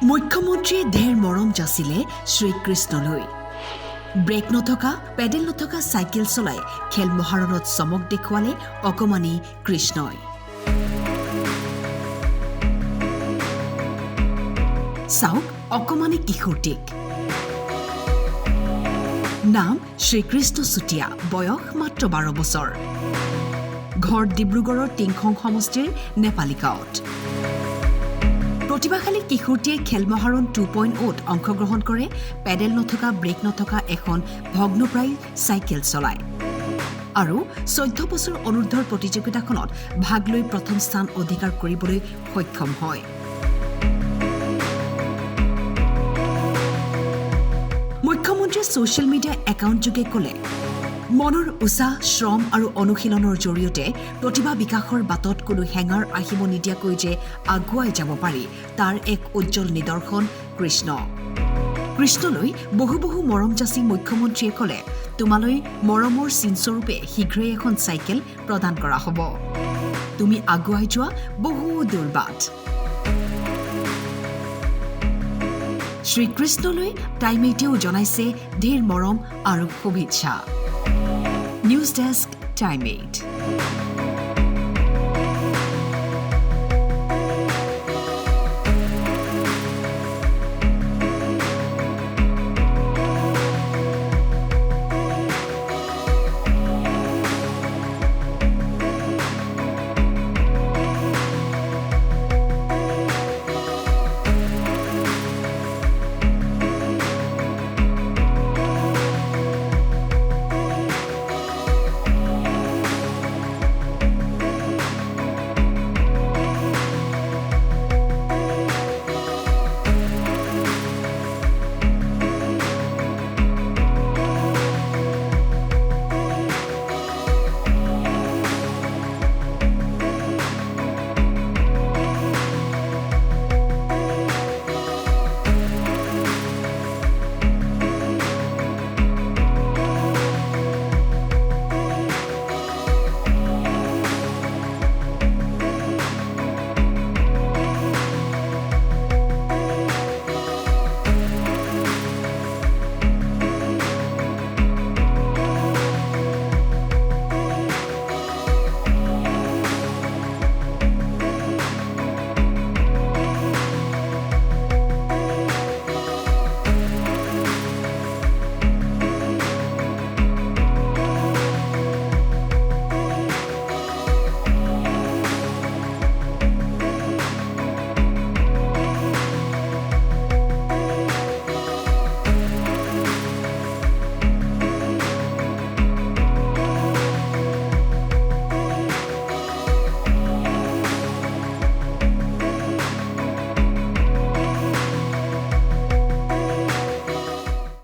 মুখ্যমন্ত্ৰীয়ে ঢেৰ মৰম যাচিলে শ্ৰীকৃষ্ণলৈ। ব্ৰেক নথকা পেডেল নথকা চাইকেল চলাই খেল মহাৰণত চমক দেখুৱালে অকমানি কৃষ্ণই। চাওক অকমানি কিশোৰটিক। নাম শ্ৰীকৃষ্ণ চুতীয়া, বয়স মাত্ৰ 12 বছৰ। ঘৰ ডিব্ৰুগড়ৰ টিংখং সমষ্টিৰ নেপালী গাঁৱত। প্ৰতিভাশালী কিশোৰটিয়ে খেল মহাৰণ 2.0ত অংশগ্ৰহণ কৰে। পেডেল নথকা ব্ৰেক নথকা এখন ভগ্নপ্ৰায় চাইকেল চলায় আৰু 14 বছৰ অনুৰ্ধৰ প্ৰতিযোগিতাখনত ভাগ লৈ প্ৰথম স্থান অধিকাৰ কৰিবলৈ সক্ষম হয়। মুখ্যমন্ত্ৰীয়ে ছ'চিয়েল মিডিয়া একাউণ্টযোগে ক'লে, মনৰ উৎসাহ, শ্ৰম আৰু অনুশীলনৰ জৰিয়তে প্ৰতিভা বিকাশৰ বাটত কোনো হেঙাৰ আহিব নিদিয়াকৈ যে আগুৱাই যাব পাৰি, তাৰ এক উজ্জ্বল নিদৰ্শন কৃষ্ণ। কৃষ্ণলৈ বহু বহু মৰম যাচি মুখ্যমন্ত্ৰীয়ে ক'লে, তোমালৈ মৰমৰ চিনস্বৰূপে শীঘ্ৰেই এখন চাইকেল প্ৰদান কৰা হ'ব। তুমি আগুৱাই যোৱা বহু দূৰ বাট। শ্ৰীকৃষ্ণলৈ টাইমেইটেও জনাইছে ঢেৰ মৰম আৰু শুভেচ্ছা। News desk, time 8।